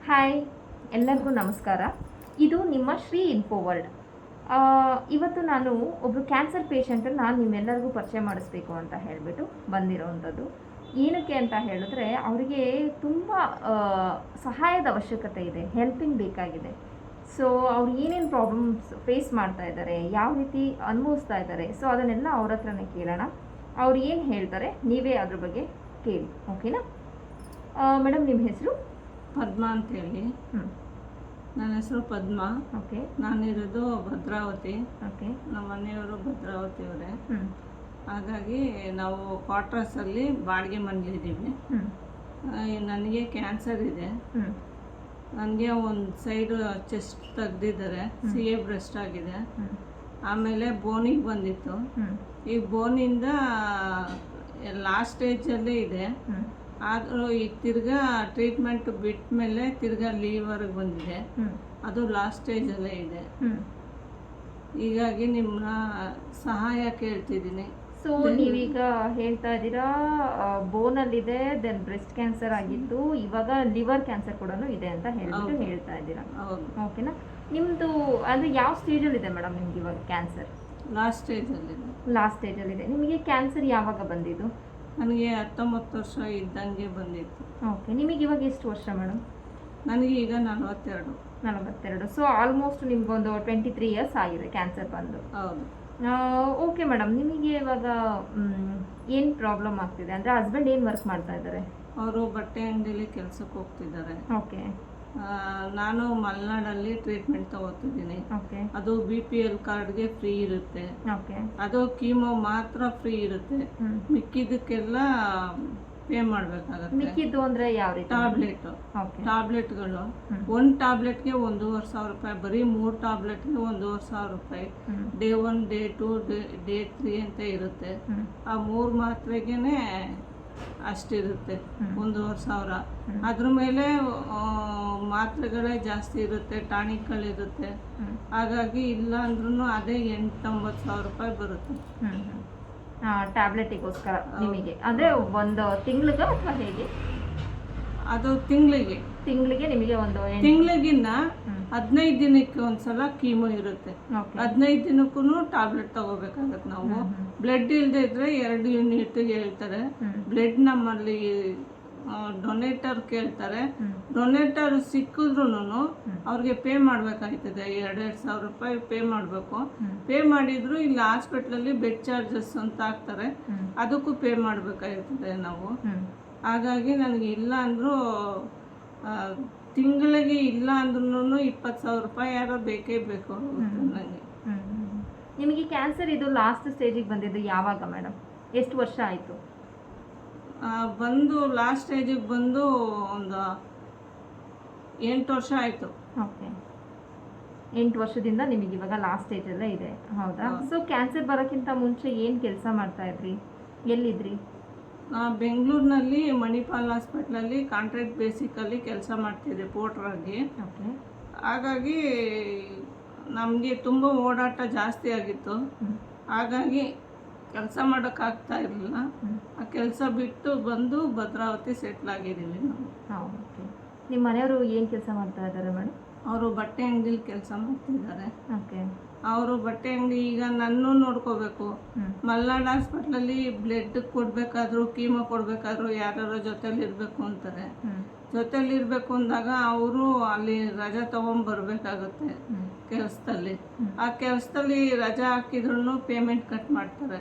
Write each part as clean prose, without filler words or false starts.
Hi, ಎಲ್ಲರಿಗೂ ನಮಸ್ಕಾರ. ಇದು ನಿಮ್ಮ ಶ್ರೀ ಇನ್ಫೋ ವರ್ಲ್ಡ್. ಇವತ್ತು ನಾನು ಒಬ್ಬರು ಕ್ಯಾನ್ಸರ್ ಪೇಷಂಟನ್ನು ನಿಮ್ಮೆಲ್ಲರಿಗೂ ಪರಿಚಯ ಮಾಡಿಸ್ಬೇಕು ಅಂತ ಹೇಳಿಬಿಟ್ಟು ಬಂದಿರೋವಂಥದ್ದು. ಏನಕ್ಕೆ ಅಂತ ಹೇಳಿದ್ರೆ ಅವರಿಗೆ ತುಂಬ ಸಹಾಯದ ಅವಶ್ಯಕತೆ ಇದೆ, ಹೆಲ್ಪಿಂಗ್ ಬೇಕಾಗಿದೆ. ಸೊ ಅವ್ರು ಏನೇನು ಪ್ರಾಬ್ಲಮ್ಸ್ ಫೇಸ್ ಮಾಡ್ತಾ ಇದ್ದಾರೆ, ಯಾವ ರೀತಿ ಅನುಭವಿಸ್ತಾ ಇದ್ದಾರೆ, ಸೊ ಅದನ್ನೆಲ್ಲ ಅವ್ರ ಹತ್ರನೇ ಕೇಳೋಣ. ಅವ್ರು ಏನು ಹೇಳ್ತಾರೆ ನೀವೇ ಅದ್ರ ಬಗ್ಗೆ ಕೇಳಿ, ಓಕೆನಾ? ಮೇಡಮ್, ನಿಮ್ಮ ಹೆಸರು? ಪದ್ಮ ಅಂತೇಳಿ. ನನ್ನ ಹೆಸರು ಪದ್ಮ. ಓಕೆ. ನಾನಿರೋದು ಭದ್ರಾವತಿ. ಓಕೆ. ನಮ್ಮ ಮನೆಯವರು ಭದ್ರಾವತಿಯವರೇ. ಹಾಗಾಗಿ ನಾವು ಕ್ವಾರ್ಟರ್ಸಲ್ಲಿ ಬಾಡಿಗೆ ಮನೇಲಿದ್ದೀವಿ. ನನಗೆ ಕ್ಯಾನ್ಸರ್ ಇದೆ. ನನಗೆ ಒಂದು ಸೈಡು ಚೆಸ್ಟ್ ತೆಗ್ದಿದ್ದಾರೆ, ಸಿ ಎ ಬ್ರೆಸ್ಟ್ ಆಗಿದೆ. ಆಮೇಲೆ ಬೋನಿಗೆ ಬಂದಿತ್ತು. ಈ ಬೋನಿಂದ ಲಾಸ್ಟ್ ಸ್ಟೇಜಲ್ಲೇ ಇದೆ. ಆದರೂ ಈಗ ತಿರ್ಗಾ ಟ್ರೀಟ್ಮೆಂಟ್ ಬಿಟ್ಟ ಮೇಲೆ ತಿರ್ಗಾ ಲೀವರ್ಗೆ ಬಂದಿದೆ. ಅದು ಲಾಸ್ಟ್ ಸ್ಟೇಜಲ್ಲೇ ಇದೆ. ಹೀಗಾಗಿ ನಿಮ್ಮನ್ನ ಸಹಾಯ ಕೇಳ್ತಿದ್ದೀನಿ. ಸೊ ನೀವೀಗ ಹೇಳ್ತಾ ಇದ್ದೀರಾ ಬೋನಲ್ಲಿದೆ, ದೆನ್ ಬ್ರೆಸ್ಟ್ ಕ್ಯಾನ್ಸರ್ ಆಗಿತ್ತು, ಇವಾಗ ಲಿವರ್ ಕ್ಯಾನ್ಸರ್ ಕೂಡ ಇದೆ ಅಂತ ಹೇಳ್ಬಿಟ್ಟು ಹೇಳ್ತಾ ಇದ್ದೀರಾ. ಓಕೆನಾ? ನಿಮ್ಮದು ಅಂದರೆ ಯಾವ ಸ್ಟೇಜಲ್ಲಿದೆ ಮೇಡಮ್ ನಿಮ್ಗೆ ಇವಾಗ ಕ್ಯಾನ್ಸರ್? ಲಾಸ್ಟ್ ಸ್ಟೇಜಲ್ಲಿದೆ. ಲಾಸ್ಟ್ ಸ್ಟೇಜಲ್ಲಿದೆ. ನಿಮಗೆ ಕ್ಯಾನ್ಸರ್ ಯಾವಾಗ ಬಂದಿದ್ದು? ನನಗೆ 19 ವರ್ಷ ಇದ್ದಂಗೆ ಬಂದಿತ್ತು. ಓಕೆ. ನಿಮಗೆ ಇವಾಗ ಎಷ್ಟು ವರ್ಷ ಮೇಡಮ್? ನನಗೆ ಈಗ 42. 42. ಸೊ ಆಲ್ಮೋಸ್ಟ್ ನಿಮ್ಗೊಂದು 23 ಇಯರ್ಸ್ ಆಗಿದೆ ಕ್ಯಾನ್ಸರ್ ಬಂದು. ಹೌದು. ಓಕೆ ಮೇಡಮ್, ನಿಮಗೆ ಇವಾಗ ಏನು ಪ್ರಾಬ್ಲಮ್ ಆಗ್ತಿದೆ ಅಂದರೆ ಹಸ್ಬೆಂಡ್ ಏನು ವರ್ಕ್ ಮಾಡ್ತಾ ಇದ್ದಾರೆ? ಅವರು ಬಟ್ಟೆ ಅಂಗಡಿಲಿ ಕೆಲಸಕ್ಕೆ ಹೋಗ್ತಿದ್ದಾರೆ. ಓಕೆ. ನಾನು ಮಲೆನಾಡಲ್ಲಿ ಟ್ರೀಟ್ಮೆಂಟ್ ತಗೋತಿದ್ದೀನಿ. ಓಕೆ. ಅದು BPL ಕಾರ್ಡ್ಗೆ ಫ್ರೀ ಇರುತ್ತೆ. ಓಕೆ. ಅದು ಕೀಮೋ ಮಾತ್ರ ಫ್ರೀ ಇರುತ್ತೆ. ಮಿಕ್ಕಿದ್ದಕ್ಕೆಲ್ಲ ಪೇ ಮಾಡಬೇಕಾಗುತ್ತೆ. ಮಿಕ್ಕಿದ್ದು ಅಂದರೆ ಯಾವ ರೀತಿ? ಟ್ಯಾಬ್ಲೆಟ್ಗಳು. ಒಂದು ಟ್ಯಾಬ್ಲೆಟ್ಗೆ 1,500 ರೂಪಾಯಿ, ಬರೀ 3 ಟ್ಯಾಬ್ಲೆಟ್ಗೆ 1,500 ರೂಪಾಯಿ. ಡೇ 1, ಡೇ 2, ಡೇ 3 ಅಂತ ಇರುತ್ತೆ. ಆ 3 ಮಾತ್ರೆಗೇನೆ ಅಷ್ಟಿರುತ್ತೆ, 1,500. ಅದ್ರ ಮೇಲೆ ಮಾತ್ರೆಗಳೇ ಜಾಸ್ತಿ ಇರುತ್ತೆ, ಟಾನಿಕ್ಗಳಿರುತ್ತೆ. ಹಾಗಾಗಿ ಇಲ್ಲ ಅಂದ್ರೂ ಅದೇ 8-9 ಸಾವಿರ ರೂಪಾಯಿ ಬರುತ್ತೆ ಟ್ಯಾಬ್ಲೆಟಿಗೋಸ್ಕರ ನಿಮಗೆ. ಅಂದರೆ ಒಂದು ತಿಂಗಳಿಗೆ ಅಥವಾ ಹೇಗೆ? ಅದು ತಿಂಗಳಿಗೆ ನಿಮಗೆ ಒಂದು ತಿಂಗಳಿಗಿನ್ನ 15 ದಿನಕ್ಕೆ ಒಂದ್ಸಲ ಕೀಮೋ ಇರುತ್ತೆ. 15 ದಿನಕ್ಕೂ ಟ್ಯಾಬ್ಲೆಟ್ ತಗೋಬೇಕಾಗತ್ತೆ ನಾವು. ಬ್ಲಡ್ ಇಲ್ಲದೆ ಇದ್ರೆ 2 ಯೂನಿಟ್ ಹೇಳ್ತಾರೆ. ಬ್ಲಡ್ ನಮ್ಮಲ್ಲಿ ಡೊನೇಟರ್ ಕೇಳ್ತಾರೆ. ಡೊನೇಟರ್ ಸಿಕ್ಕಿದ್ರು ಅವ್ರಿಗೆ ಪೇ ಮಾಡಬೇಕಾಗ್ತದೆ, 2,000 ರೂಪಾಯಿ ಪೇ ಮಾಡಬೇಕು. ಪೇ ಮಾಡಿದ್ರು ಇಲ್ಲಿ ಹಾಸ್ಪಿಟ್ಲಲ್ಲಿ ಬೆಡ್ ಚಾರ್ಜಸ್ ಅಂತ ಹಾಕ್ತಾರೆ, ಅದಕ್ಕೂ ಪೇ ಮಾಡಬೇಕಾಗ್ತದೆ ನಾವು. ಹಾಗಾಗಿ ನನಗೆ ಇಲ್ಲ ಅಂದರೂ ತಿಂಗಳಿಗೆ ಇಲ್ಲ ಅಂದ್ರೂ 20,000 ರೂಪಾಯಿ ಯಾರೋ ಬೇಕೇ ಬೇಕು ನನಗೆ. ನಿಮಗೆ ಕ್ಯಾನ್ಸರ್ ಇದು ಲಾಸ್ಟ್ ಸ್ಟೇಜಿಗೆ ಬಂದಿದ್ದು ಯಾವಾಗ ಮೇಡಮ್? ಎಷ್ಟು ವರ್ಷ ಆಯಿತು ಬಂದು? ಲಾಸ್ಟ್ ಸ್ಟೇಜಿಗೆ ಬಂದು ಒಂದು 8 ವರ್ಷ ಆಯಿತು. ಓಕೆ. 8 ವರ್ಷದಿಂದ ನಿಮಗೆ ಇವಾಗ ಲಾಸ್ಟ್ ಸ್ಟೇಜಲ್ಲೇ ಇದೆ, ಹೌದಾ? ಸೊ ಕ್ಯಾನ್ಸರ್ ಬರೋಕ್ಕಿಂತ ಮುಂಚೆ ಏನು ಕೆಲಸ ಮಾಡ್ತಾ ಇದ್ರಿ, ಎಲ್ಲಿದ್ರಿ? ಬೆಂಗಳೂರಿನಲ್ಲಿ ಮಣಿಪಾಲ್ ಹಾಸ್ಪಿಟ್ಲಲ್ಲಿ ಕಾಂಟ್ರಾಕ್ಟ್ ಬೇಸಿಕಲ್ಲಿ ಕೆಲಸ ಮಾಡ್ತಿದ್ದೆ ಪೋರ್ಟ್ರಾಗಿ. ಹಾಗಾಗಿ ನಮಗೆ ತುಂಬ ಓಡಾಟ ಜಾಸ್ತಿ ಆಗಿತ್ತು. ಹಾಗಾಗಿ ಕೆಲಸ ಮಾಡೋಕ್ಕಾಗ್ತಾ ಇರಲಿಲ್ಲ. ಆ ಕೆಲಸ ಬಿಟ್ಟು ಬಂದು ಭದ್ರಾವತಿ ಸೆಟ್ಲ್ ಆಗಿದ್ದೀವಿ ನಾವು. ಓಕೆ. ನಿಮ್ಮ ಮನೆಯವರು ಏನು ಕೆಲಸ ಮಾಡ್ತಾ ಇದ್ದಾರೆ ಮೇಡಮ್? ಅವರು ಬಟ್ಟೆ ಅಂಗಡಿಲಿ ಕೆಲಸ ಮಾಡ್ತಿದ್ದಾರೆ. ಓಕೆ. ಅವರು ಬಟ್ಟೆ ಅಂಗಡಿ ಈಗ ನನ್ನೂ ನೋಡ್ಕೋಬೇಕು. ಮಲ್ನಾಡ್ ಹಾಸ್ಪಿಟ್ಲಲ್ಲಿ ಬ್ಲಡ್ ಕೊಡಬೇಕಾದ್ರೂ ಕೀಮೋ ಕೊಡಬೇಕಾದ್ರೂ ಯಾರ್ಯಾರೋ ಜೊತೆಲಿ ಇರಬೇಕು ಅಂತಾರೆ. ಜೊತೆಲಿ ಇರಬೇಕು ಅಂದಾಗ ಅವರು ಅಲ್ಲಿ ರಜಾ ತೊಗೊಂಬರ್ಬೇಕಾಗುತ್ತೆ ಕೆಲಸದಲ್ಲಿ. ಆ ಕೆಲಸದಲ್ಲಿ ರಜಾ ಹಾಕಿದ್ರು ಪೇಮೆಂಟ್ ಕಟ್ ಮಾಡ್ತಾರೆ.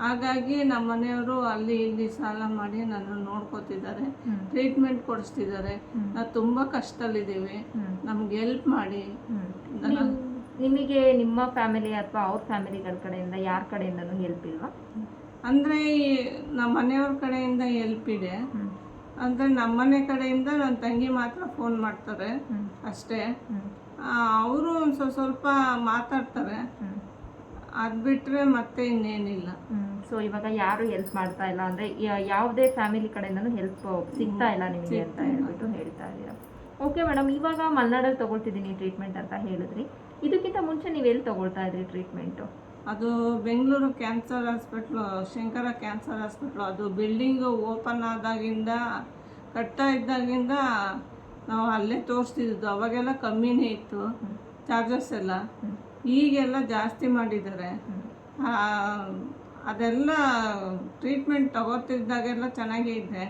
ಹಾಗಾಗಿ ನಮ್ಮ ಮನೆಯವರು ಅಲ್ಲಿ ಇಲ್ಲಿ ಸಾಲ ಮಾಡಿ ನನ್ನ ನೋಡ್ಕೋತಿದ್ದಾರೆ, ಟ್ರೀಟ್ಮೆಂಟ್ ಕೊಡಿಸ್ತಿದ್ದಾರೆ. ನಾವು ತುಂಬ ಕಷ್ಟದಲ್ಲಿದ್ದೀವಿ, ನಮ್ಗೆ ಹೆಲ್ಪ್ ಮಾಡಿ. ನಿಮಗೆ ನಿಮ್ಮ ಫ್ಯಾಮಿಲಿ ಅಥವಾ ಅವ್ರ ಫ್ಯಾಮಿಲಿಗಳ ಕಡೆಯಿಂದ ಯಾರ ಕಡೆಯಿಂದನೂ ಹೆಲ್ಪ್ ಇಲ್ವಾ? ಅಂದರೆ ನಮ್ಮ ಮನೆಯವ್ರ ಕಡೆಯಿಂದ ಹೆಲ್ಪ್ ಇದೆ. ಅಂದರೆ ನಮ್ಮನೆ ಕಡೆಯಿಂದ ನನ್ನ ತಂಗಿ ಮಾತ್ರ ಫೋನ್ ಮಾಡ್ತಾರೆ ಅಷ್ಟೇ. ಅವರು ಒಂದು ಸ್ವಲ್ಪ ಮಾತಾಡ್ತಾರೆ, ಅದು ಬಿಟ್ಟರೆ ಮತ್ತೆ ಇನ್ನೇನಿಲ್ಲ. ಸೊ ಇವಾಗ ಯಾರು ಹೆಲ್ಪ್ ಮಾಡ್ತಾ ಇಲ್ಲ ಅಂದರೆ ಯಾವುದೇ ಫ್ಯಾಮಿಲಿ ಕಡೆಯಿಂದನೂ ಹೆಲ್ಪ್ ಸಿಗ್ತಾ ಇಲ್ಲ ನಿಮಗೆ ಅಂತ ಹೇಳ್ಬಿಟ್ಟು ಹೇಳ್ತಾ ಇದ್ದೀರಾ. ಓಕೆ ಮೇಡಮ್, ಇವಾಗ ಮಲ್ನಾಡಲ್ಲಿ ತೊಗೊಳ್ತಿದ್ದೀನಿ ಟ್ರೀಟ್ಮೆಂಟ್ ಅಂತ ಹೇಳಿದ್ರಿ. ಇದಕ್ಕಿಂತ ಮುಂಚೆ ನೀವು ಎಲ್ಲಿ ತೊಗೊಳ್ತಾ ಇದ್ರಿ ಟ್ರೀಟ್ಮೆಂಟು? ಅದು Bengaluru cancer hospital, Shankara cancer hospital. ಅದು ಬಿಲ್ಡಿಂಗು ಓಪನ್ ಆದಾಗಿಂದ, ಕಟ್ತಾ ಇದ್ದಾಗಿಂದ ನಾವು ಅಲ್ಲೇ ತೋರಿಸ್ತಿದ್ದು. ಅವಾಗೆಲ್ಲ ಕಮ್ಮಿನೇ ಇತ್ತು ಚಾರ್ಜಸ್ ಎಲ್ಲ. ಈಗೆಲ್ಲ ಜಾಸ್ತಿ ಮಾಡಿದ್ದಾರೆ. ಅದೆಲ್ಲ ಟ್ರೀಟ್ಮೆಂಟ್ ತಗೋತಿದ್ದಾಗೆಲ್ಲ ಚೆನ್ನಾಗೇ ಇದೆ.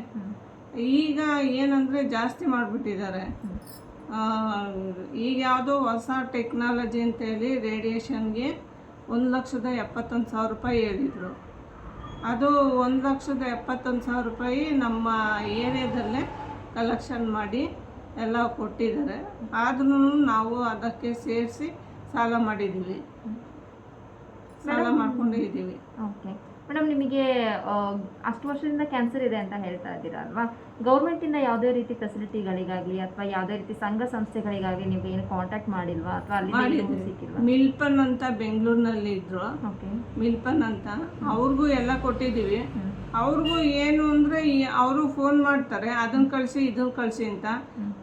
ಈಗ ಏನಂದರೆ ಜಾಸ್ತಿ ಮಾಡಿಬಿಟ್ಟಿದ್ದಾರೆ. ಈಗ ಯಾವುದೋ ಹೊಸ ಟೆಕ್ನಾಲಜಿ ಅಂತೇಳಿ ರೇಡಿಯೇಷನ್ಗೆ 1,71,000 ರೂಪಾಯಿ ಹೇಳಿದರು. ಅದು 1,71,000 ರೂಪಾಯಿ ನಮ್ಮ ಏರಿಯಾದಲ್ಲೇ ಕಲೆಕ್ಷನ್ ಮಾಡಿ ಎಲ್ಲ ಕೊಟ್ಟಿದ್ದಾರೆ. ಆದ್ರೂ ನಾವು ಅದಕ್ಕೆ ಸೇರಿಸಿ ಸಾಲ ಮಾಡಿದ್ದೀವಿ, ಸಾಲ ಮಾಡ್ಕೊಂಡೇ ಇದ್ದೀವಿ. ಓಕೆ ಮೇಡಮ್, ನಿಮಗೆ ಅಷ್ಟು ವರ್ಷದಿಂದ ಕ್ಯಾನ್ಸರ್ ಇದೆ ಅಂತ ಹೇಳ್ತಾ ಇದ್ದೀರಾ ಅಲ್ವಾ? ಗೌರ್ಮೆಂಟಿಂದ ಯಾವುದೇ ರೀತಿ ಫೆಸಿಲಿಟಿಗಳಿಗಾಗಲಿ ಅಥವಾ ಯಾವುದೇ ರೀತಿ ಸಂಘ ಸಂಸ್ಥೆಗಳಿಗಾಗಲಿ ನಿಮಗೆ ಏನು ಕಾಂಟ್ಯಾಕ್ಟ್ ಮಾಡಿಲ್ವಾ ಅಥವಾ ಅಲ್ಲಿ ಸಿಕ್ಕಿಲ್ವಾ? ಮಿಲ್ಪನ್ ಅಂತ ಬೆಂಗಳೂರಿನಲ್ಲಿ ಇದ್ರು. ಓಕೆ, ಮಿಲ್ಪನ್ ಅಂತ, ಅವ್ರಿಗೂ ಎಲ್ಲ ಕೊಟ್ಟಿದ್ದೀವಿ. ಅವ್ರಿಗೂ ಏನು ಅಂದರೆ ಅವರು ಫೋನ್ ಮಾಡ್ತಾರೆ, ಅದನ್ನು ಕಳಿಸಿ ಇದನ್ನು ಕಳಿಸಿ ಅಂತ.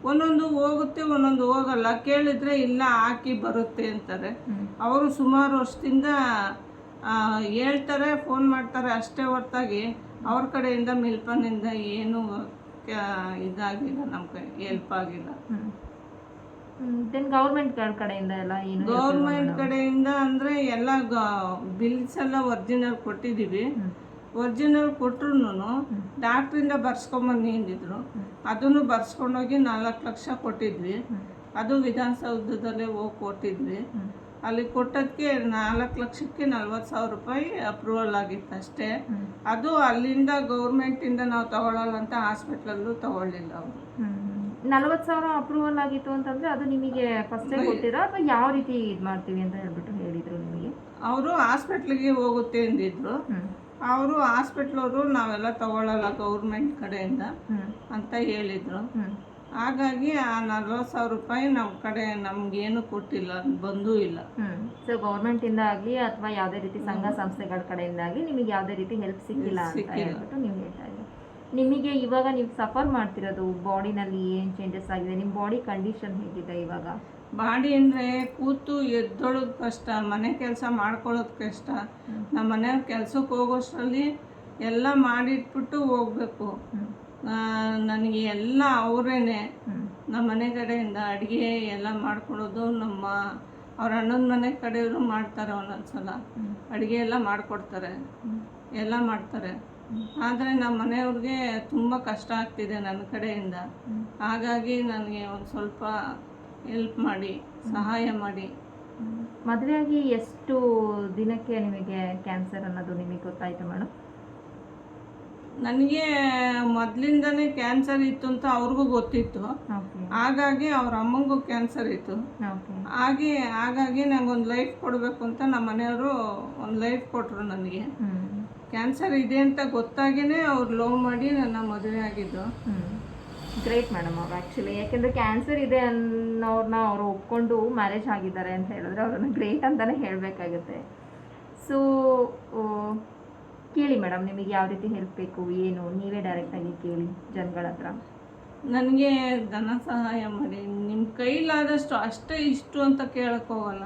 ಒಂದೊಂದು ಹೋಗುತ್ತೆ, ಒಂದೊಂದು ಹೋಗಲ್ಲ. ಕೇಳಿದ್ರೆ ಇಲ್ಲ ಹಾಕಿ ಬರುತ್ತೆ ಅಂತಾರೆ. ಅವರು ಸುಮಾರು ವರ್ಷದಿಂದ ಹೇಳ್ತಾರೆ, ಫೋನ್ ಮಾಡ್ತಾರೆ ಅಷ್ಟೇ ಹೊರತಾಗಿ ಅವ್ರ ಕಡೆಯಿಂದ ಮಿಲ್ಪನ್ನಿಂದ ಏನು ಇದಾಗಿಲ್ಲ, ನಮ್ಗೆ ಹೆಲ್ಪ್ ಆಗಿಲ್ಲ. ದೆನ್ ಗೌರ್ಮೆಂಟ್ ಕಡೆಯಿಂದ ಎಲ್ಲ ಏನು? ಗೌರ್ಮೆಂಟ್ ಕಡೆಯಿಂದ ಅಂದರೆ ಎಲ್ಲ ಬಿಲ್ಸ್ ಎಲ್ಲ ಒರಿಜಿನಲ್ ಕೊಟ್ಟಿದ್ದೀವಿ. ಒರಿಜಿನಲ್ ಕೊಟ್ರು ಡಾಕ್ಟ್ರಿಂದ ಬರ್ಸ್ಕೊಂಬನ್ನಿ ಅಂದಿದ್ರು. ಅದನ್ನು ಬರ್ಸ್ಕೊಂಡೋಗಿ 4 ಲಕ್ಷ ಕೊಟ್ಟಿದ್ವಿ. ಅದು ವಿಧಾನಸೌಧದಲ್ಲೇ ಹೋಗಿ ಕೊಟ್ಟಿದ್ವಿ. ಅಲ್ಲಿ ಕೊಟ್ಟದಕ್ಕೆ 4 ಲಕ್ಷಕ್ಕೆ 40,000 ರೂಪಾಯಿ ಅಪ್ರೂವಲ್ ಆಗಿತ್ತು ಅಷ್ಟೇ. ಅದು ಅಲ್ಲಿಂದ ಗೌರ್ಮೆಂಟಿಂದ ನಾವು ತಗೊಳ್ಳಲ್ಲ ಅಂತ ಹಾಸ್ಪಿಟ್ಲಲ್ಲೂ ತಗೊಳ್ಳಿಲ್ಲ ಅವರು. 40,000 ಅಪ್ರೂವಲ್ ಆಗಿತ್ತು ಅಂತಂದರೆ ಅದು ನಿಮಗೆ ಫಸ್ಟೇ ಕೊಟ್ಟಿರೋ ಅಥವಾ ಯಾವ ರೀತಿ ಇದು ಮಾಡ್ತೀವಿ ಅಂತ ಹೇಳ್ಬಿಟ್ಟು ಹೇಳಿದರು ನಿಮಗೆ? ಅವರು ಹಾಸ್ಪಿಟ್ಲಿಗೆ ಹೋಗುತ್ತೆ ಅಂದಿದ್ರು. ಅವರು ಹಾಸ್ಪಿಟ್ಲವರು ನಾವೆಲ್ಲ ತಗೊಳ್ಳಲ್ಲ ಗೌರ್ಮೆಂಟ್ ಕಡೆಯಿಂದ ಅಂತ ಹೇಳಿದರು. ಹಾಗಾಗಿ ಆ 40,000 ರೂಪಾಯಿ ನಮ್ಮ ಕಡೆ ನಮ್ಗೇನು ಕೊಟ್ಟಿಲ್ಲ, ಬಂದೂ ಇಲ್ಲ. ಸೊ ಗೌರ್ಮೆಂಟಿಂದ ಆಗಲಿ ಅಥವಾ ಯಾವುದೇ ರೀತಿ ಸಂಘ ಸಂಸ್ಥೆಗಳ ಕಡೆಯಿಂದ ಆಗಲಿ ನಿಮಗೆ ಯಾವುದೇ ರೀತಿ ಹೆಲ್ಪ್ ಸಿಕ್ಕಿಲ್ಲ ಅಂತ ಹೇಳ್ಬಿಟ್ಟು ನೀವು ಹೇಳ್ತಾ ಇದ್ದೀವಿ. ನಿಮಗೆ ಇವಾಗ ನೀವು ಸಫರ್ ಮಾಡ್ತಿರೋದು ಬಾಡಿನಲ್ಲಿ ಏನು ಚೇಂಜಸ್ ಆಗಿದೆ? ನಿಮ್ಮ ಬಾಡಿ ಕಂಡೀಷನ್ ಹೇಗಿದೆ ಇವಾಗ? ಬಾಡಿ ಅಂದರೆ ಕೂತು ಎದ್ದೊಳೋದು ಕಷ್ಟ, ಮನೆ ಕೆಲಸ ಮಾಡ್ಕೊಳ್ಳೋದು ಕಷ್ಟ. ನಮ್ಮ ಮನೆಯವ್ರ ಕೆಲ್ಸಕ್ಕೆ ಹೋಗೋಷ್ಟರಲ್ಲಿ ಎಲ್ಲ ಮಾಡಿಟ್ಬಿಟ್ಟು ಹೋಗ್ಬೇಕು. ನನಗೆ ಎಲ್ಲ ಅವರೇನೆ ನಮ್ಮ ಮನೆ ಕಡೆಯಿಂದ ಅಡುಗೆ ಎಲ್ಲ ಮಾಡ್ಕೊಡೋದು. ಅವ್ರ ಅಣ್ಣನ ಮನೆ ಕಡೆಯವರು ಮಾಡ್ತಾರೆ, ಒಂದೊಂದ್ಸಲ ಅಡುಗೆ ಎಲ್ಲ ಮಾಡಿಕೊಡ್ತಾರೆ, ಎಲ್ಲ ಮಾಡ್ತಾರೆ. ಆದರೆ ನಮ್ಮ ಮನೆಯವ್ರಿಗೆ ತುಂಬ ಕಷ್ಟ ಆಗ್ತಿದೆ ನನ್ನ ಕಡೆಯಿಂದ. ಹಾಗಾಗಿ ನನಗೆ ಒಂದು ಸ್ವಲ್ಪ ಹೆಲ್ಪ್ ಮಾಡಿ, ಸಹಾಯ ಮಾಡಿ. ಮದುವೆಯಾಗಿ ಎಷ್ಟು ದಿನಕ್ಕೆ ನಿಮಗೆ ಕ್ಯಾನ್ಸರ್ ಅನ್ನೋದು ನಿಮಗೆ ಗೊತ್ತಾಯ್ತು ಮೇಡಮ್? ನನಗೆ ಮೊದಲಿಂದನೇ ಕ್ಯಾನ್ಸರ್ ಇತ್ತು ಅಂತ ಅವ್ರಿಗೂ ಗೊತ್ತಿತ್ತು. ಹಾಗಾಗಿ ಅವ್ರ ಅಮ್ಮಂಗೂ ಕ್ಯಾನ್ಸರ್ ಇತ್ತು. ಹಾಗಾಗಿ ನಂಗೊಂದು ಲೈಫ್ ಕೊಡಬೇಕು ಅಂತ ನಮ್ಮ ಮನೆಯವರು ಒಂದು ಲೈಫ್ ಕೊಟ್ಟರು ನನಗೆ. ಕ್ಯಾನ್ಸರ್ ಇದೆ ಅಂತ ಗೊತ್ತಾಗಿಯೇ ಅವ್ರು ಲವ್ ಮಾಡಿ ನನ್ನ ಮದುವೆ ಆಗಿದ್ದು. ಗ್ರೇಟ್ ಮೇಡಮ್ ಅವರು ಆ್ಯಕ್ಚುಲಿ. ಯಾಕೆಂದರೆ ಕ್ಯಾನ್ಸರ್ ಇದೆ ಅನ್ನೋರನ್ನ ಅವರು ಒಪ್ಕೊಂಡು ಮ್ಯಾರೇಜ್ ಆಗಿದ್ದಾರೆ ಅಂತ ಹೇಳಿದ್ರೆ ಅವ್ರನ್ನ ಗ್ರೇಟ್ ಅಂತಲೇ ಹೇಳಬೇಕಾಗುತ್ತೆ. ಸೊ ಕೇಳಿ ಮೇಡಮ್, ನಿಮಗೆ ಯಾವ ರೀತಿ ಹೆಲ್ಪ್ ಬೇಕು ಏನು, ನೀವೇ ಡೈರೆಕ್ಟಾಗಿ ಕೇಳಿ ಜನಗಳ ಹತ್ರ. ನನಗೆ ಧನ ಸಹಾಯ ಮಾಡಿ, ನಿಮ್ಮ ಕೈಲಾದಷ್ಟು ಅಷ್ಟೇ ಇಷ್ಟು ಅಂತ ಕೇಳಕ್ಕೆ ಹೋಗಲ್ಲ.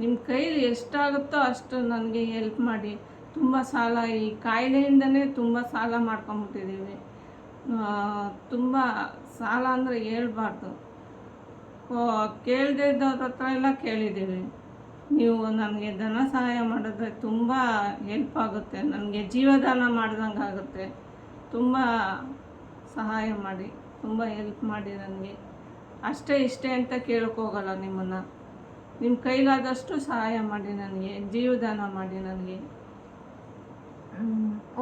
ನಿಮ್ಮ ಕೈಲಿ ಎಷ್ಟಾಗುತ್ತೋ ಅಷ್ಟು ನನಗೆ ಹೆಲ್ಪ್ ಮಾಡಿ. ತುಂಬ ಸಾಲ, ಈ ಕಾಯಿಲೆಯಿಂದನೇ ತುಂಬ ಸಾಲ ಮಾಡ್ಕೊಂಬಿಟ್ಟಿದ್ದೀವಿ. ತುಂಬ ಸಾಲ ಅಂದರೆ ಹೇಳ್ಬಾರ್ದು. ಕೇಳದೇ ಇದ್ದವ್ರ ಹತ್ರ ಎಲ್ಲ ಕೇಳಿದ್ದೀವಿ. ನೀವು ನನಗೆ ಧನ ಸಹಾಯ ಮಾಡಿದ್ರೆ ತುಂಬ ಹೆಲ್ಪ್ ಆಗುತ್ತೆ, ನನಗೆ ಜೀವದಾನ ಮಾಡ್ದಂಗೆ ಆಗುತ್ತೆ. ತುಂಬ ಸಹಾಯ ಮಾಡಿ, ತುಂಬ ಹೆಲ್ಪ್ ಮಾಡಿ. ನನಗೆ ಅಷ್ಟೇ ಇಷ್ಟೇ ಅಂತ ಕೇಳೋಕ್ಕೋಗಲ್ಲ ನಿಮ್ಮನ್ನು. ನಿಮ್ಮ ಕೈಲಾದಷ್ಟು ಸಹಾಯ ಮಾಡಿ, ನನಗೆ ಜೀವದಾನ ಮಾಡಿ ನನಗೆ.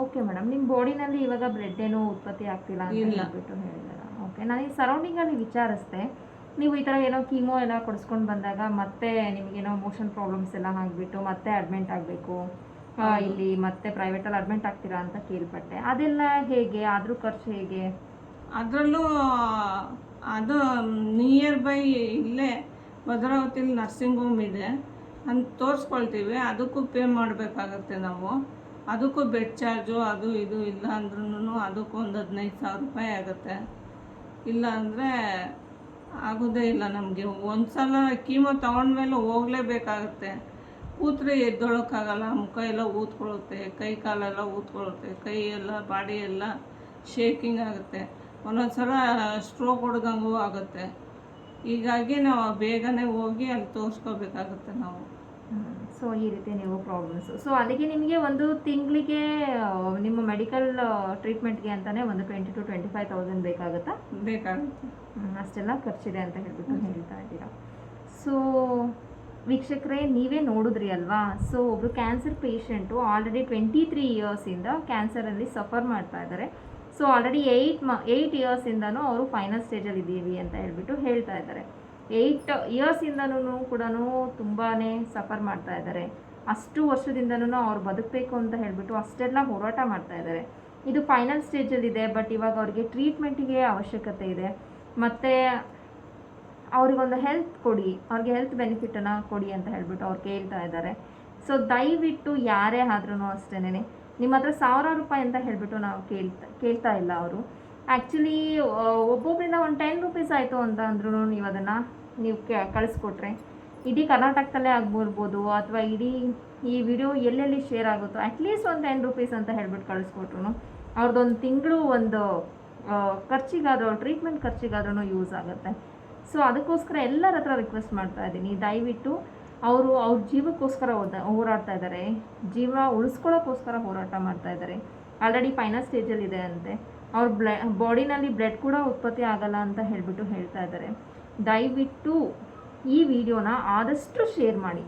ಓಕೆ ಮೇಡಮ್, ನಿಮ್ಮ ಬಾಡಿನಲ್ಲಿ ಇವಾಗ ಬ್ಲಡ್ ಏನೋ ಉತ್ಪತ್ತಿ ಆಗ್ತಿಲ್ಲ ಅಂತ ಹೇಳ್ಬಿಟ್ಟು ಹೇಳಿದಾರ. ಓಕೆ, ನಾನು ಈ ಸರೌಂಡಿಂಗಲ್ಲಿ ವಿಚಾರಿಸ್ದೆ. ನೀವು ಈ ಥರ ಏನೋ ಕೀಮೋ ಎಲ್ಲ ಕೊಡಿಸ್ಕೊಂಡು ಬಂದಾಗ ಮತ್ತೆ ನಿಮಗೇನೋ ಮೋಷನ್ ಪ್ರಾಬ್ಲಮ್ಸ್ ಎಲ್ಲ ಆಗಿಬಿಟ್ಟು ಮತ್ತೆ ಅಡ್ಮಿಂಟ್ ಆಗಬೇಕು, ಇಲ್ಲಿ ಮತ್ತೆ ಪ್ರೈವೇಟಲ್ಲಿ ಅಡ್ಮಿಂಟ್ ಆಗ್ತೀರಾ ಅಂತ ಕೇಳ್ಪಟ್ಟೆ. ಅದೆಲ್ಲ ಹೇಗೆ? ಆದರೂ ಖರ್ಚು ಹೇಗೆ? ಅದರಲ್ಲೂ ಅದು ನಿಯರ್ ಬೈ ಇಲ್ಲೇ ಭದ್ರಾವತಿಲಿ ನರ್ಸಿಂಗ್ ಹೋಮ್ ಇದೆ ಅಂತ ತೋರಿಸ್ಕೊಳ್ತೀವಿ. ಅದಕ್ಕೂ ಪೇ ಮಾಡಬೇಕಾಗತ್ತೆ ನಾವು. ಅದಕ್ಕೂ ಬೆಡ್ ಚಾರ್ಜು ಅದು ಇದು ಇಲ್ಲ ಅಂದ್ರೂ ಅದಕ್ಕೂ ಒಂದು 15,000 ರೂಪಾಯಿ ಆಗುತ್ತೆ. ಇಲ್ಲ ಅಂದರೆ ಆಗೋದೇ ಇಲ್ಲ ನಮಗೆ. ಒಂದು ಸಲ ಕೀಮೋ ತೊಗೊಂಡ್ಮೇಲೆ ಹೋಗಲೇಬೇಕಾಗತ್ತೆ. ಕೂತ್ರೆ ಎದ್ದೊಳಕ್ಕಾಗಲ್ಲ, ಮುಖ ಎಲ್ಲ ಊದ್ಕೊಳ್ಳುತ್ತೆ, ಕೈ ಕಾಲೆಲ್ಲ ಊದ್ಕೊಳ್ಳುತ್ತೆ, ಕೈ ಎಲ್ಲ ಬಾಡಿ ಎಲ್ಲ ಶೇಕಿಂಗ್ ಆಗುತ್ತೆ. ಒಂದೊಂದ್ಸಲ ಸ್ಟ್ರೋಕ್ ಹೊಡೆದಂಗೂ ಆಗುತ್ತೆ. ಹೀಗಾಗಿ ನಾವು ಬೇಗನೆ ಹೋಗಿ ಅಲ್ಲಿ ತೋರಿಸ್ಕೋಬೇಕಾಗುತ್ತೆ ನಾವು. ಸೊ ಈ ರೀತಿ ನೀವು ಪ್ರಾಬ್ಲಮ್ಸು. ಸೊ ಅದಕ್ಕೆ ನಿಮಗೆ ಒಂದು ತಿಂಗಳಿಗೆ ನಿಮ್ಮ ಮೆಡಿಕಲ್ ಟ್ರೀಟ್ಮೆಂಟ್ಗೆ ಅಂತಲೇ ಒಂದು 20,000 to 25,000 ಬೇಕಾಗುತ್ತಾ? ಬೇಕಾಗುತ್ತೆ. ಅಷ್ಟೆಲ್ಲ ಖರ್ಚಿದೆ ಅಂತ ಹೇಳ್ಬಿಟ್ಟು ಹೇಳ್ತಾ ಇದ್ದೀರಾ. ಸೊ ವೀಕ್ಷಕರೇ, ನೀವೇ ನೋಡಿದ್ರಿ ಅಲ್ವಾ. ಸೊ ಒಬ್ಬರು ಕ್ಯಾನ್ಸರ್ ಪೇಷಂಟು ಆಲ್ರೆಡಿ 23 ಇಯರ್ಸಿಂದ ಕ್ಯಾನ್ಸರಲ್ಲಿ ಸಫರ್ ಮಾಡ್ತಾ ಇದ್ದಾರೆ. ಸೊ ಆಲ್ರೆಡಿ 8 ಇಯರ್ಸಿಂದನೂ ಅವರು ಫೈನಲ್ ಸ್ಟೇಜಲ್ಲಿ ಇದ್ದೀವಿ ಅಂತ ಹೇಳ್ಬಿಟ್ಟು ಹೇಳ್ತಾ ಇದ್ದಾರೆ. 8 ಇಯರ್ಸಿಂದನೂ ಕೂಡ ತುಂಬಾ ಸಫರ್ ಮಾಡ್ತಾ ಇದ್ದಾರೆ. ಅಷ್ಟು ವರ್ಷದಿಂದನೂ ಅವ್ರು ಬದುಕಬೇಕು ಅಂತ ಹೇಳ್ಬಿಟ್ಟು ಅಷ್ಟೆಲ್ಲ ಹೋರಾಟ ಮಾಡ್ತಾ ಇದ್ದಾರೆ. ಇದು ಫೈನಲ್ ಸ್ಟೇಜಲ್ಲಿದೆ. ಬಟ್ ಇವಾಗ ಅವ್ರಿಗೆ ಟ್ರೀಟ್ಮೆಂಟಿಗೆ ಅವಶ್ಯಕತೆ ಇದೆ. ಮತ್ತು ಅವ್ರಿಗೊಂದು ಹೆಲ್ತ್ ಕೊಡಿ, ಅವ್ರಿಗೆ ಹೆಲ್ತ್ ಬೆನಿಫಿಟನ್ನು ಕೊಡಿ ಅಂತ ಹೇಳ್ಬಿಟ್ಟು ಅವ್ರು ಕೇಳ್ತಾ ಇದ್ದಾರೆ. ಸೊ ದಯವಿಟ್ಟು ಯಾರೇ ಆದ್ರೂ ಅಷ್ಟೇನೆ, ನಿಮ್ಮ ಹತ್ರ 1,000 ರೂಪಾಯಿ ಅಂತ ಹೇಳ್ಬಿಟ್ಟು ನಾವು ಕೇಳ್ತಾ ಇಲ್ಲ. ಅವರು ಆ್ಯಕ್ಚುಲಿ ಒಬ್ಬೊಬ್ಬರಿಂದ ಒಂದು 10 ರೂಪೀಸ್ ಆಯಿತು ಅಂತ ಅಂದ್ರೂ ನೀವು ಅದನ್ನು ಕಳಿಸ್ಕೊಟ್ರೆ ಇಡೀ ಕರ್ನಾಟಕದಲ್ಲೇ ಆಗ್ಬಿಡ್ಬೋದು, ಅಥವಾ ಇಡೀ ಈ ವಿಡಿಯೋ ಎಲ್ಲೆಲ್ಲಿ ಶೇರ್ ಆಗುತ್ತೋ ಅಟ್ಲೀಸ್ಟ್ ಒಂದು 10 ರೂಪೀಸ್ ಅಂತ ಹೇಳ್ಬಿಟ್ಟು ಕಳಿಸ್ಕೊಟ್ರು ಅವ್ರದ್ದೊಂದು ತಿಂಗಳು ಒಂದು ಖರ್ಚಿಗಾದ್ರೂ, ಟ್ರೀಟ್ಮೆಂಟ್ ಖರ್ಚಿಗಾದ್ರೂ ಯೂಸ್ ಆಗುತ್ತೆ. ಸೊ ಅದಕ್ಕೋಸ್ಕರ ಎಲ್ಲರ ಹತ್ರ ರಿಕ್ವೆಸ್ಟ್ ಮಾಡ್ತಾ ಇದ್ದೀನಿ, ದಯವಿಟ್ಟು ಅವ್ರ ಜೀವಕ್ಕೋಸ್ಕರ ಹೋರಾಡ್ತಾ ಇದ್ದಾರೆ, ಜೀವ ಉಳಿಸ್ಕೊಳ್ಳೋಕ್ಕೋಸ್ಕರ ಹೋರಾಟ ಮಾಡ್ತಾ ಇದ್ದಾರೆ. ಆಲ್ರೆಡಿ ಫೈನಲ್ ಸ್ಟೇಜಲ್ಲಿದೆ ಅಂತೆ. ಅವ್ರ ಬಾಡಿನಲ್ಲಿ ಬ್ಲಡ್ ಕೂಡ ಉತ್ಪತ್ತಿ ಆಗಲ್ಲ ಅಂತ ಹೇಳ್ಬಿಟ್ಟು ಹೇಳ್ತಾ ಇದ್ದಾರೆ. ದಯವಿಟ್ಟು ಈ ವಿಡಿಯೋನ ಆದಷ್ಟು ಶೇರ್ ಮಾಡಿ,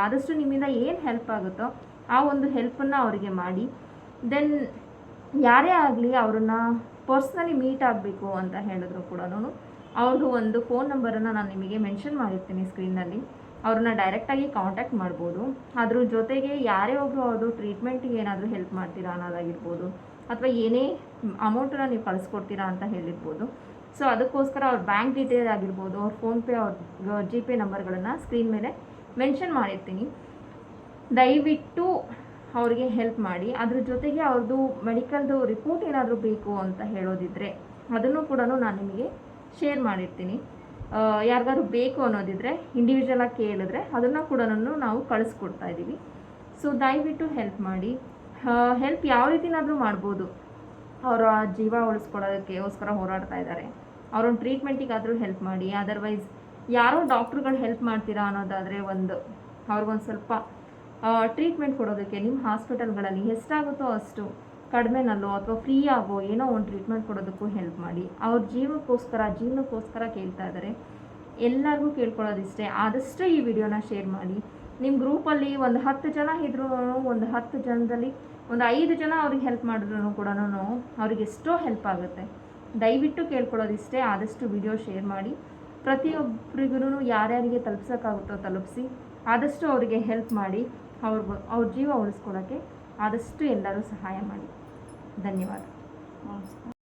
ಆದಷ್ಟು ನಿಮ್ಮಿಂದ ಏನು ಹೆಲ್ಪ್ ಆಗುತ್ತೋ ಆ ಒಂದು ಹೆಲ್ಪನ್ನು ಅವರಿಗೆ ಮಾಡಿ. ದೆನ್ ಯಾರೇ ಆಗಲಿ ಅವ್ರನ್ನ ಪರ್ಸ್ನಲಿ ಮೀಟ್ ಆಗಬೇಕು ಅಂತ ಹೇಳಿದ್ರು ಕೂಡ ಅವ್ರದ್ದು ಒಂದು ಫೋನ್ ನಂಬರನ್ನು ನಾನು ನಿಮಗೆ ಮೆನ್ಷನ್ ಮಾಡಿರ್ತೀನಿ ಸ್ಕ್ರೀನಲ್ಲಿ. ಅವ್ರನ್ನ ಡೈರೆಕ್ಟಾಗಿ ಕಾಂಟ್ಯಾಕ್ಟ್ ಮಾಡ್ಬೋದು. ಅದ್ರ ಜೊತೆಗೆ ಯಾರೇ ಒಬ್ಬರು ಅವ್ರದ್ದು ಟ್ರೀಟ್ಮೆಂಟಿಗೆ ಏನಾದರೂ ಹೆಲ್ಪ್ ಮಾಡ್ತೀರಾ ಅನ್ನೋದಾಗಿರ್ಬೋದು, ಅಥವಾ ಏನೇ ಅಮೌಂಟನ್ನು ನೀವು ಕಳಿಸ್ಕೊಡ್ತೀರಾ ಅಂತ ಹೇಳಿರ್ಬೋದು. ಸೊ ಅದಕ್ಕೋಸ್ಕರ ಅವ್ರ ಬ್ಯಾಂಕ್ ಡೀಟೇಲ್ ಆಗಿರ್ಬೋದು, ಅವ್ರ ಫೋನ್ಪೇ, ಅವ್ರ GPay ನಂಬರ್ಗಳನ್ನು ಸ್ಕ್ರೀನ್ ಮೇಲೆ ಮೆನ್ಷನ್ ಮಾಡಿರ್ತೀನಿ. ದಯವಿಟ್ಟು ಅವರಿಗೆ ಹೆಲ್ಪ್ ಮಾಡಿ. ಅದ್ರ ಜೊತೆಗೆ ಅವ್ರದ್ದು ಮೆಡಿಕಲ್ದು ರಿಪೋರ್ಟ್ ಏನಾದರೂ ಬೇಕು ಅಂತ ಹೇಳೋದಿದ್ರೆ ಅದನ್ನು ಕೂಡ ನಾನು ನಿಮಗೆ ಶೇರ್ ಮಾಡಿರ್ತೀನಿ. ಯಾರಿಗಾದ್ರು ಬೇಕು ಅನ್ನೋದಿದ್ರೆ ಇಂಡಿವಿಜುವಲಾಗಿ ಕೇಳಿದ್ರೆ ಅದನ್ನು ಕೂಡ ನಾವು ಕಳಿಸ್ಕೊಡ್ತಾ ಇದ್ದೀವಿ. ಸೊ ದಯವಿಟ್ಟು ಹೆಲ್ಪ್ ಮಾಡಿ. ಹೆಲ್ಪ್ ಯಾವ ರೀತಿನಾದರೂ ಮಾಡ್ಬೋದು. ಅವರ ಜೀವ ಉಳಿಸ್ಕೊಳ್ಳೋದಕ್ಕೋಸ್ಕರ ಹೋರಾಡ್ತಾ ಇದ್ದಾರೆ. ಅವ್ರೊಂದು ಟ್ರೀಟ್ಮೆಂಟಿಗಾದರೂ ಹೆಲ್ಪ್ ಮಾಡಿ. ಅದರ್ವೈಸ್ ಯಾರೋ ಡಾಕ್ಟ್ರುಗಳು ಹೆಲ್ಪ್ ಮಾಡ್ತೀರಾ ಅನ್ನೋದಾದರೆ ಅವ್ರಿಗೊಂದು ಸ್ವಲ್ಪ ಟ್ರೀಟ್ಮೆಂಟ್ ಕೊಡೋದಕ್ಕೆ ನಿಮ್ಮ ಹಾಸ್ಪಿಟಲ್ಗಳಲ್ಲಿ ಎಷ್ಟಾಗುತ್ತೋ ಅಷ್ಟು ಕಡಿಮೆನಲ್ಲೋ ಅಥವಾ ಫ್ರೀ ಆಗೋ ಏನೋ ಒಂದು ಟ್ರೀಟ್ಮೆಂಟ್ ಕೊಡೋದಕ್ಕೂ ಹೆಲ್ಪ್ ಮಾಡಿ. ಅವ್ರ ಜೀವನಕ್ಕೋಸ್ಕರ ಕೇಳ್ತಾ ಇದ್ದಾರೆ. ಎಲ್ಲರಿಗೂ ಕೇಳ್ಕೊಳ್ಳೋದಿಷ್ಟೇ, ಆದಷ್ಟು ಈ ವಿಡಿಯೋನ ಶೇರ್ ಮಾಡಿ. ನಿಮ್ಮ ಗ್ರೂಪಲ್ಲಿ ಒಂದು 10 ಜನ ಇದ್ರೂ, ಒಂದು 10 ಜನದಲ್ಲಿ ಒಂದು 5 ಜನ ಅವ್ರಿಗೆ ಹೆಲ್ಪ್ ಮಾಡಿದ್ರು ಕೂಡ ಅವ್ರಿಗೆ ಎಷ್ಟೋ ಹೆಲ್ಪ್ ಆಗುತ್ತೆ. ದಯವಿಟ್ಟು ಕೇಳ್ಕೊಳ್ಳೋದಿಷ್ಟೇ, ಆದಷ್ಟು ವಿಡಿಯೋ ಶೇರ್ ಮಾಡಿ. ಪ್ರತಿಯೊಬ್ಬರಿಗೂ ಯಾರ್ಯಾರಿಗೆ ತಲುಪ್ಸೋಕ್ಕಾಗುತ್ತೋ ತಲುಪಿಸಿ. ಆದಷ್ಟು ಅವರಿಗೆ ಹೆಲ್ಪ್ ಮಾಡಿ. ಅವ್ರ ಜೀವ ಉಳಿಸ್ಕೊಳ್ಳೋಕ್ಕೆ ಆದಷ್ಟು ಎಲ್ಲರೂ ಸಹಾಯ ಮಾಡಿ. ಧನ್ಯವಾದ. ನಮಸ್ಕಾರ.